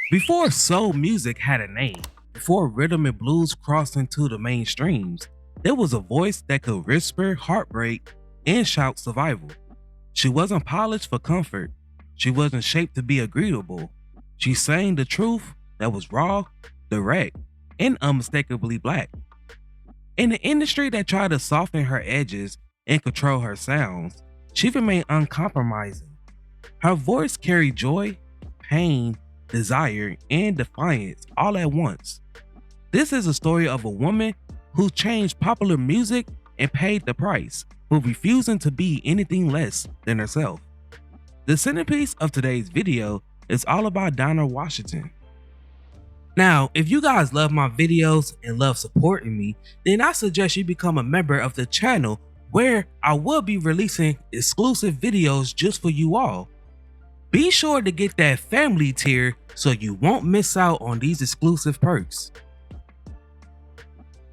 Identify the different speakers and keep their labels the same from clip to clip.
Speaker 1: Before soul music had a name, before rhythm and blues crossed into the mainstreams, there was a voice that could whisper heartbreak and shout survival. She wasn't polished for comfort. She wasn't shaped to be agreeable. She sang the truth that was raw, direct, and unmistakably black. In an industry that tried to soften her edges and control her sounds, she remained uncompromising. Her voice carried joy, pain, desire, and defiance all at once. This is a story of a woman who changed popular music and paid the price for refusing to be anything less than herself. The centerpiece of today's video is all about Dinah Washington. Now, if you guys love my videos and love supporting me, then I suggest you become a member of the channel where I will be releasing exclusive videos just for you all. Be sure to get that family tier so you won't miss out on these exclusive perks.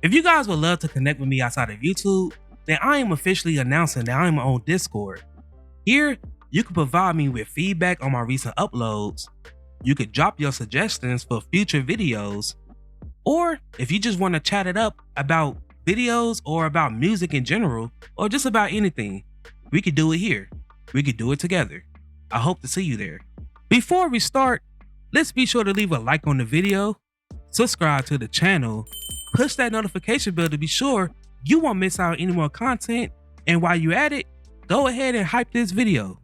Speaker 1: If you guys would love to connect with me outside of YouTube, then I am officially announcing that I am on Discord. Here, you can provide me with feedback on my recent uploads. You could drop your suggestions for future videos, or if you just want to chat it up about videos or about music in general, or just about anything, we could do it here. We could do it together. I hope to see you there. Before we start, let's be sure to leave a like on the video, subscribe to the channel, push that notification bell to be sure you won't miss out any more content, and while you're at it, go ahead and hype this video.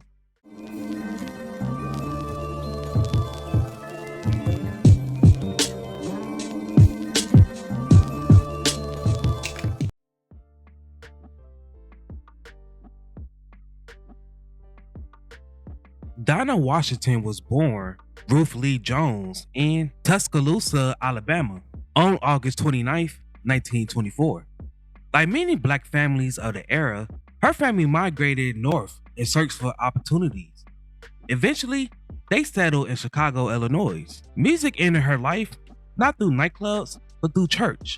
Speaker 1: Dinah Washington was born Ruth Lee Jones in Tuscaloosa, Alabama on August 29, 1924. Like many black families of the era, her family migrated north in search for opportunities. Eventually, they settled in Chicago, Illinois. Music entered her life not through nightclubs, but through church.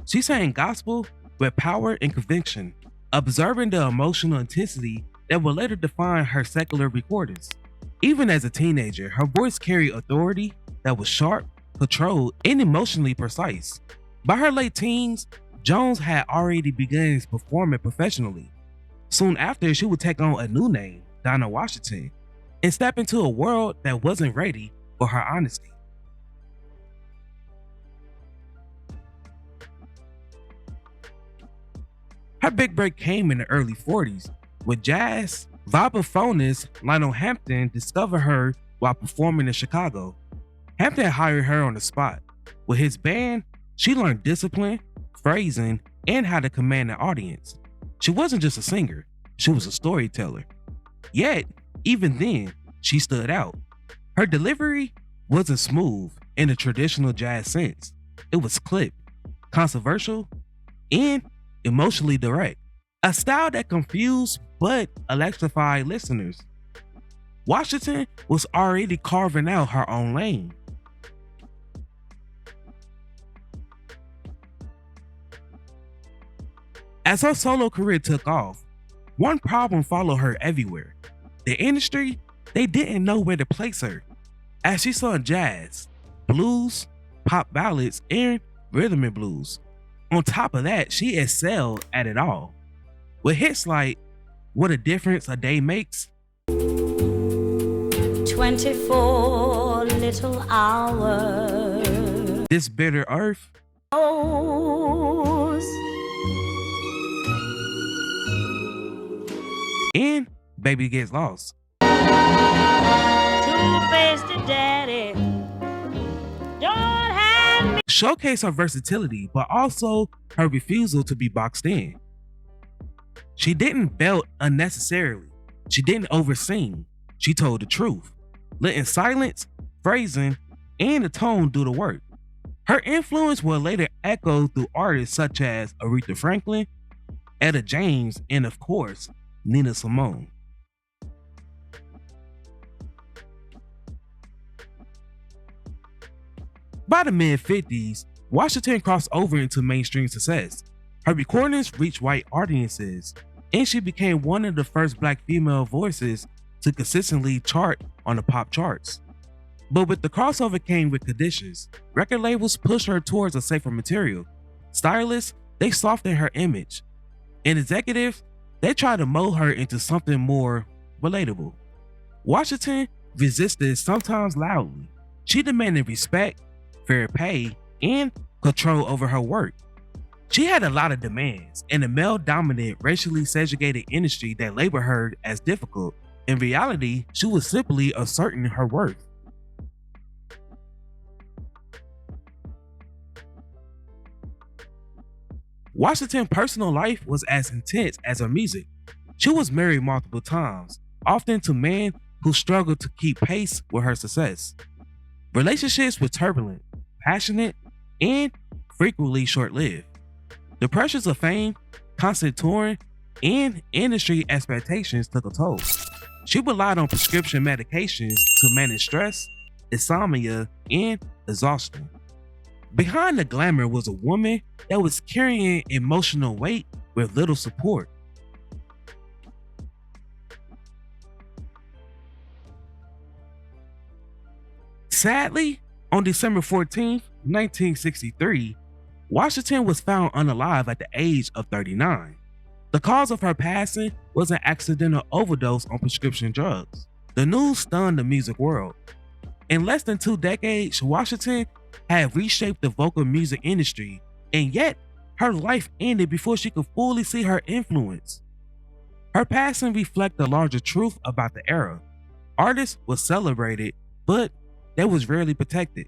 Speaker 1: She sang gospel with power and conviction, observing the emotional intensity that would later define her secular recordings. Even as a teenager, her voice carried authority that was sharp, controlled, and emotionally precise. By her late teens, Jones had already begun performing professionally. Soon after, she would take on a new name, Dinah Washington, and step into a world that wasn't ready for her honesty. Her big break came in the early 40s when jazz vibraphonist Lionel Hampton discovered her while performing in Chicago. Hampton hired her on the spot. With his band, she learned discipline, phrasing, and how to command an audience. She wasn't just a singer, she was a storyteller. Yet, even then, she stood out. Her delivery wasn't smooth in the traditional jazz sense. It was clipped, controversial, and emotionally direct. A style that confused but electrified listeners. Washington was already carving out her own lane. As her solo career took off, one problem followed her everywhere. The industry, they didn't know where to place her, as she sung jazz, blues, pop ballads, and rhythm and blues. On top of that, she excelled at it all. With hits like What a Difference a Day Makes,
Speaker 2: 24 little hours,
Speaker 1: This Bitter Earth, and Baby Gets Lost.
Speaker 2: two-faced daddy, don't have me.
Speaker 1: Showcase her versatility, but also her refusal to be boxed in. She didn't belt unnecessarily. She didn't oversing. She told the truth, letting silence, phrasing, and the tone do the work. Her influence will later echo through artists such as Aretha Franklin, Etta James, and of course, Nina Simone. By the mid-50s, Washington crossed over into mainstream success. Her recordings reached white audiences, and she became one of the first black female voices to consistently chart on the pop charts. But with the crossover came with conditions. Record labels pushed her towards a safer material. Stylists, they softened her image. And executives, they tried to mold her into something more relatable. Washington resisted, sometimes loudly. She demanded respect, fair pay, and control over her work. She had a lot of demands in a male-dominant, racially segregated industry that labeled her as difficult. In reality, she was simply asserting her worth. Washington's personal life was as intense as her music. She was married multiple times, often to men who struggled to keep pace with her success. Relationships were turbulent, passionate, and frequently short-lived. The pressures of fame, constant touring, and industry expectations took a toll. She relied on prescription medications to manage stress, insomnia, and exhaustion. Behind the glamour was a woman that was carrying emotional weight with little support. Sadly, on December 14, 1963, Washington was found unalive at the age of 39. The cause of her passing was an accidental overdose on prescription drugs. The news stunned the music world. In less than 2 decades, Washington had reshaped the vocal music industry, and yet her life ended before she could fully see her influence. Her passing reflects the larger truth about the era. Artists were celebrated, but they was rarely protected.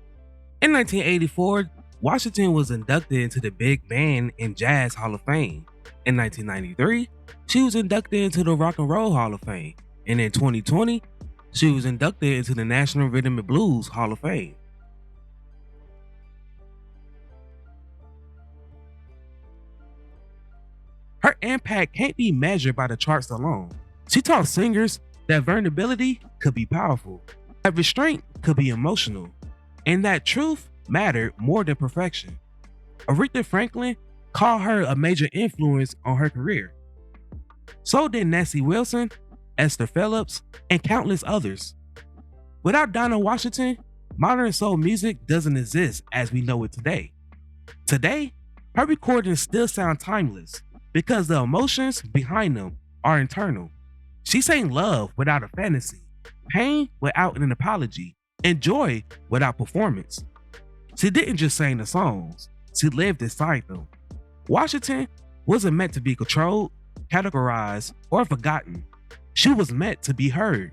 Speaker 1: In 1984, Washington was inducted into the Big Band and Jazz Hall of Fame. In 1993, she was inducted into the Rock and Roll Hall of Fame. And in 2020, she was inducted into the National Rhythm and Blues Hall of Fame. Her impact can't be measured by the charts alone. She taught singers that vulnerability could be powerful, that restraint could be emotional, and that truth mattered more than perfection. Aretha Franklin called her a major influence on her career. So did Nancy Wilson, Esther Phillips, and countless others. Without Dinah Washington, modern soul music doesn't exist as we know it today. Today, her recordings still sound timeless because the emotions behind them are internal. She sang love without a fantasy, pain without an apology, and joy without performance. She didn't just sing the songs, she lived inside them. Washington wasn't meant to be controlled, categorized, or forgotten. She was meant to be heard.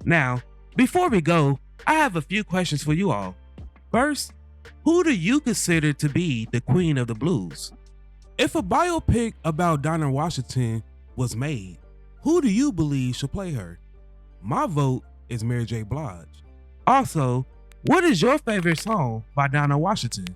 Speaker 1: Now, before we go, I have a few questions for you all. First, who do you consider to be the queen of the blues? If a biopic about Dinah Washington was made, who do you believe should play her? My vote is Mary J. Blige. Also, what is your favorite song by Dinah Washington?